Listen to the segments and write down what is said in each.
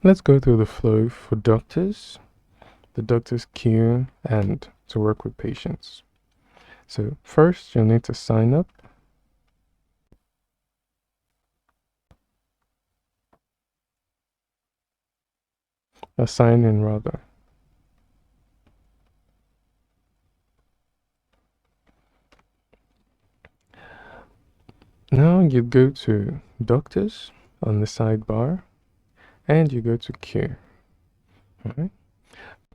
let's go through the flow for doctors, the doctor's queue, and to work with patients. So first, you'll need to sign up. Sign in rather. Now you go to doctors on the sidebar and you go to queue. Alright.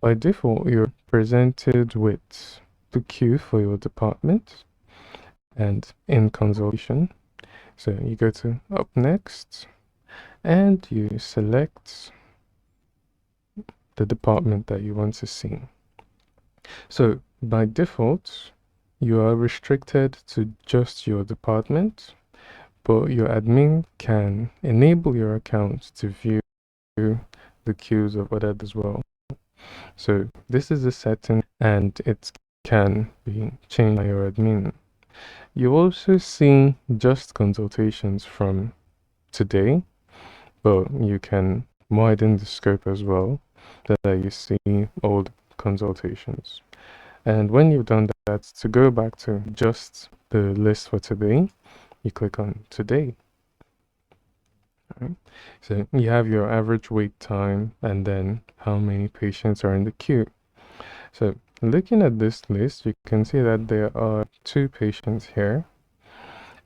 By default, you're presented with the queue for your department and in consultation. So you go to up next and you select the department that you want to see. So by default, you are restricted to just your department, but your admin can enable your account to view the queues of others as well. So this is a setting and it can be changed by your admin. You also see just consultations from today, but you can widen the scope as well so that you see all the consultations. And when you've done that, to go back to just the list for today, you click on today. Right. So you have your average wait time and then how many patients are in the queue. So looking at this list, you can see that there are 2 patients here.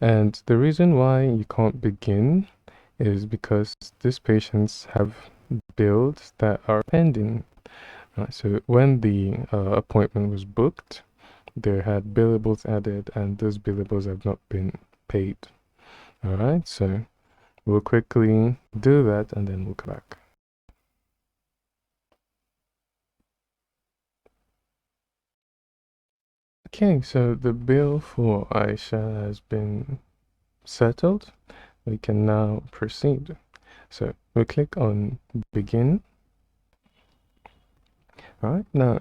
And the reason why you can't begin is because these patients have bills that are pending. Right, so when the appointment was booked, they had billables added and those billables have not been paid. All right, so we'll quickly do that and then we'll come back. Okay, so the bill for Aisha has been settled. We can now proceed. So we click on begin. All right, now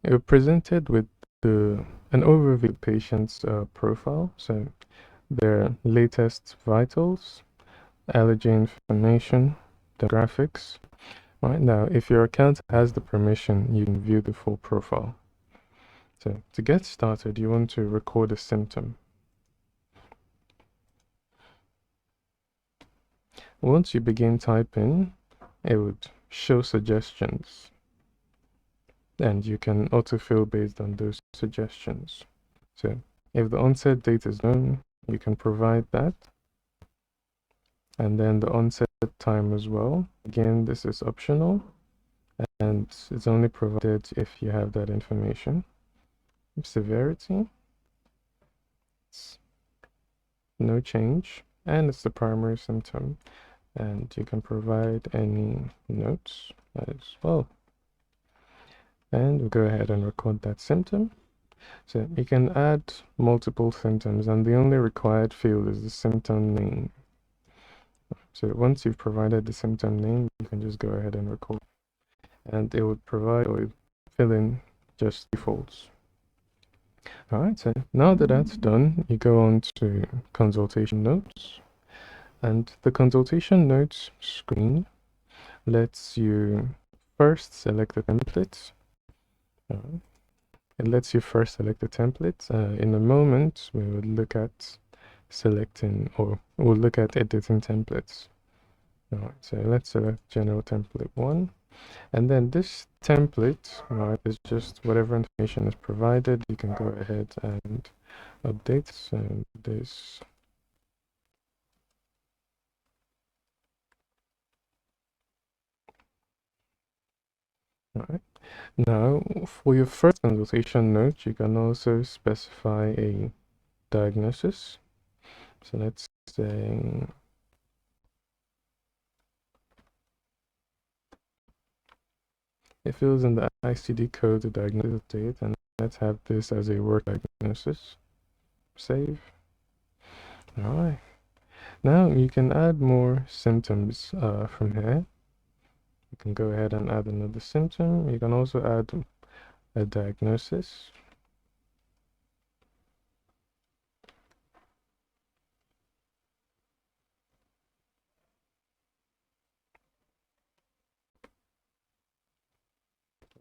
you're presented with an overview of patient's profile. So their latest vitals, allergy information, demographics. Right now, if your account has the permission, you can view the full profile. So to get started, you want to record a symptom. Once you begin typing, it would show suggestions and you can autofill based on those suggestions. So if the onset date is known, you can provide that. And then the onset time as well. Again, this is optional and it's only provided if you have that information. Severity, it's no change, and it's the primary symptom. And you can provide any notes as well. And we'll go ahead and record that symptom. So you can add multiple symptoms, and the only required field is the symptom name. So once you've provided the symptom name, you can just go ahead and record. And it would provide or fill in just defaults. All right, so now that that's done, you go on to consultation notes. And the consultation notes screen lets you first select the template. It lets you first select the template. In a moment, we will look at selecting or we'll look at editing templates. All right, so let's select general template 1. And then this template, right, is just whatever information is provided. You can go ahead and update. So this. All right. Now, for your first consultation note, you can also specify a diagnosis. So let's say it fills in the ICD code, the diagnosis date, and let's have this as a work diagnosis. Save. All right. Now you can add more symptoms from here. You can go ahead and add another symptom. You can also add a diagnosis.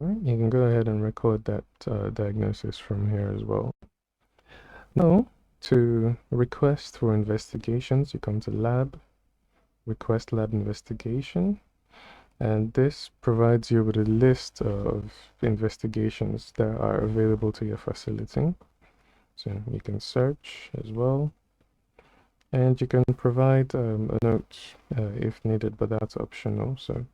All right, you can go ahead and record that diagnosis from here as well. Now, to request for investigations, you come to Lab, Request Lab Investigation, and this provides you with a list of investigations that are available to your facility. So you can search as well, and you can provide a note if needed, but that's optional. So,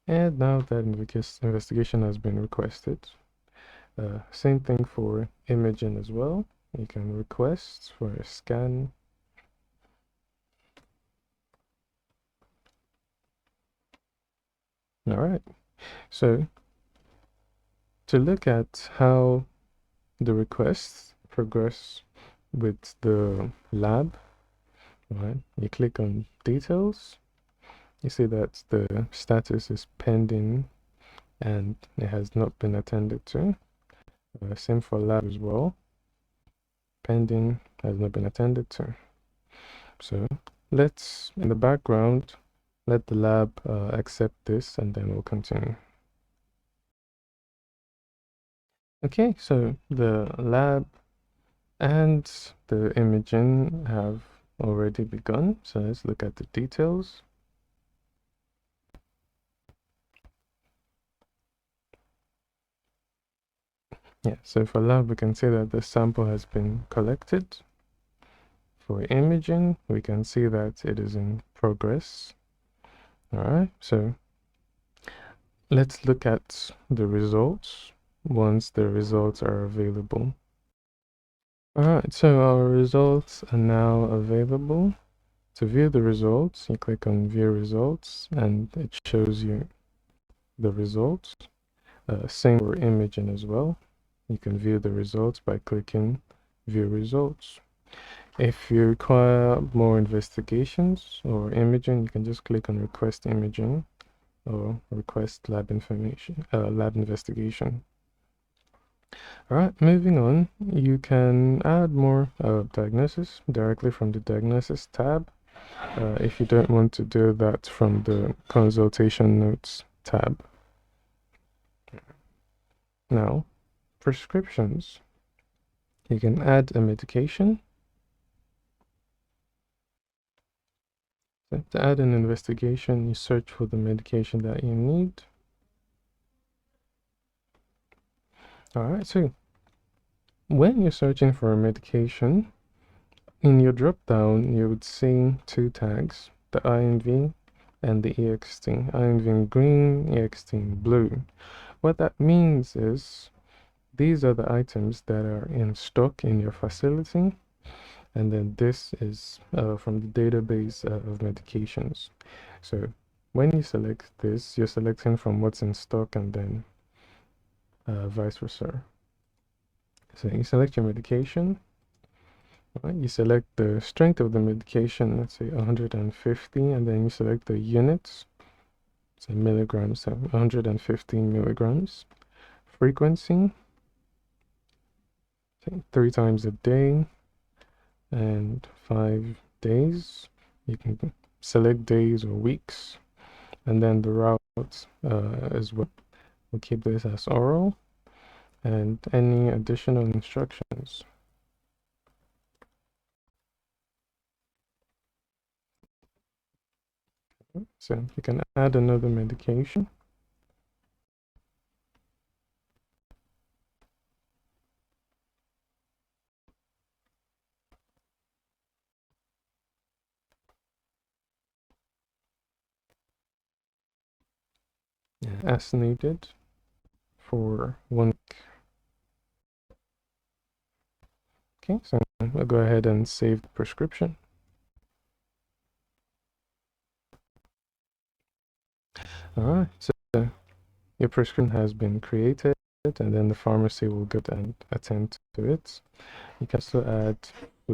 and now that investigation has been requested, same thing for imaging as well. You can request for a scan. All right. So to look at how the requests progress with the lab, right? You click on details. You see that the status is pending and it has not been attended to. Same for lab as well. Pending has not been attended to. So let's, in the background, let the lab accept this and then we'll continue. Okay, so the lab and the imaging have already begun. So let's look at the details. Yeah, so for lab, we can see that the sample has been collected. For imaging, we can see that it is in progress. All right, so let's look at the results once the results are available. All right, so our results are now available. To view the results, you click on View Results, and it shows you the results. Same for imaging as well. You can view the results by clicking View Results. If you require more investigations or imaging, you can just click on Request Imaging or Request Lab Information, Lab Investigation. All right, moving on, you can add more diagnosis directly from the Diagnosis tab if you don't want to do that from the Consultation Notes tab. Now, prescriptions. You can add a medication. So to add an investigation, you search for the medication that you need. All right, so when you're searching for a medication, in your drop down, you would see two tags, the INV and the EXT. INV in green, EXT in blue. What that means is these are the items that are in stock in your facility, and then this is from the database of medications. So when you select this, you're selecting from what's in stock and then vice versa. So you select your medication, right? You select the strength of the medication, let's say 150, and then you select the units, so milligrams, so 115 milligrams. Frequency, 3 times a day and 5 days. You can select days or weeks, and then the routes as well. We'll keep this as oral, and any additional instructions. So you can add another medication. As needed for 1 week. Okay, so I'll go ahead and save the prescription. All right, so your prescription has been created, and then the pharmacy will go and attend to it. You can also add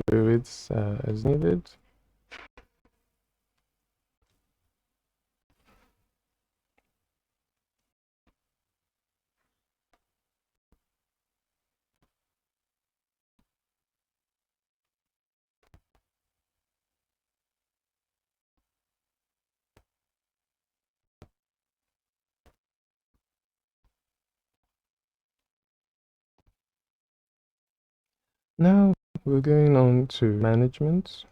fluids as needed. Now we're going on to management.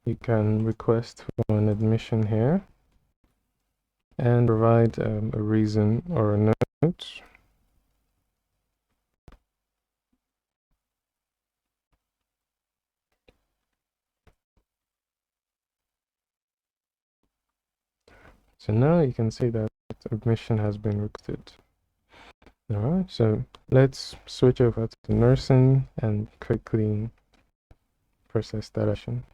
You can request for an admission here and provide a reason or a note. So now you can see that admission has been requested. Alright, so let's switch over to nursing and quickly process that action.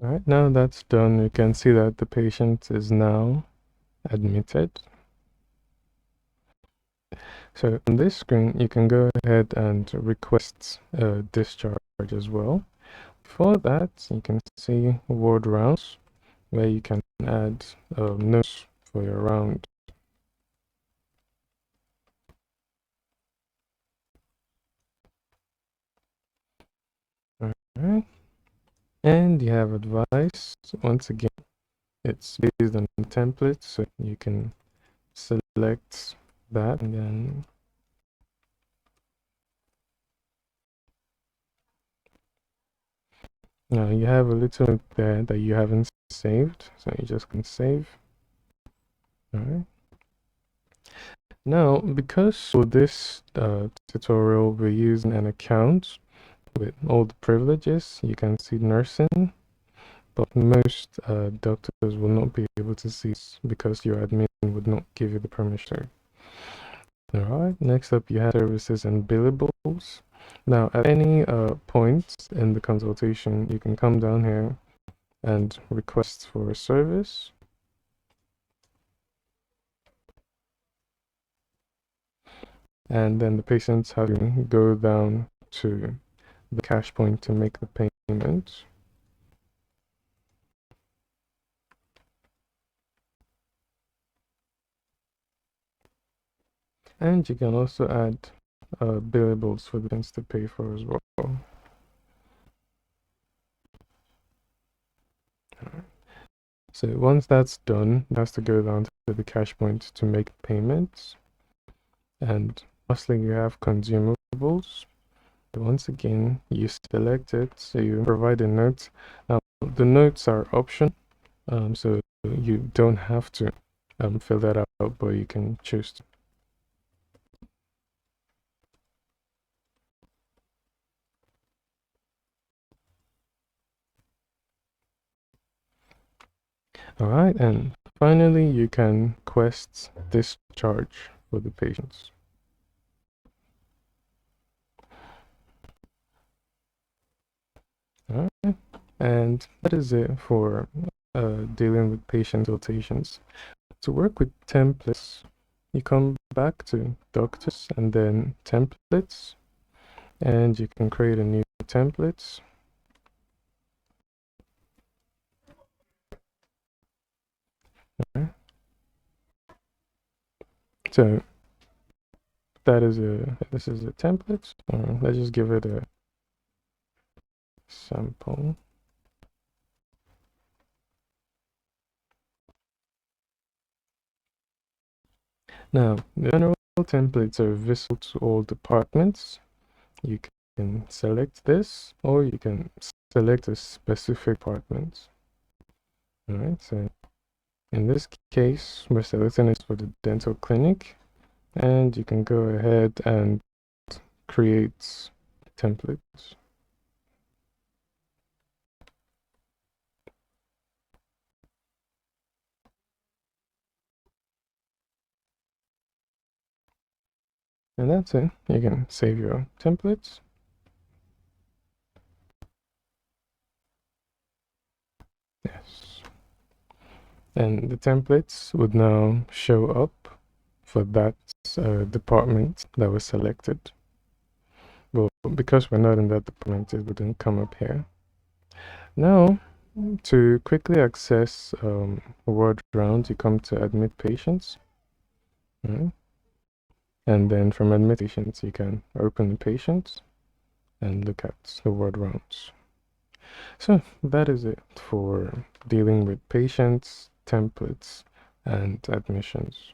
Alright, now that's done, you can see that the patient is now admitted. So on this screen, you can go ahead and request a discharge as well. For that, you can see ward rounds, where you can add notes for your round. Alright, and you have advice. Once again, it's based on templates, so you can select that and then now you have a little note there that you haven't saved, so you just can save. Alright. Now, because for this tutorial we're using an account with all the privileges, you can see nursing, but most doctors will not be able to see this because your admin would not give you the permission. Alright, next up you have services and billables. Now, at any point in the consultation, you can come down here and request for a service. And then the patients have to go down to the cash point to make the payment. And you can also add billables for the patients to pay for as well. So once that's done, it has to go down to the cash point to make payments. And lastly, you have consumables. Once again, you select it, so you provide a note. Now, the notes are optional, so you don't have to fill that out, but you can choose to. Alright, and finally, you can request discharge for the patients. Alright, and that is it for dealing with patient consultations. To work with templates, you come back to doctors and then templates, and you can create a new template. Okay. So this is a template. Let's just give it a sample. Now, general templates are visible to all departments. You can select this, or you can select a specific department. All right, so in this case, we're selecting this for the dental clinic, and you can go ahead and create templates. And that's it. You can save your templates. Yes. And the templates would now show up for that department that was selected. Well, because we're not in that department, it wouldn't come up here. Now, to quickly access ward rounds, you come to admit patients. Right? And then from admit patients, you can open the patients and look at the ward rounds. So that is it for dealing with patients, templates, and admissions.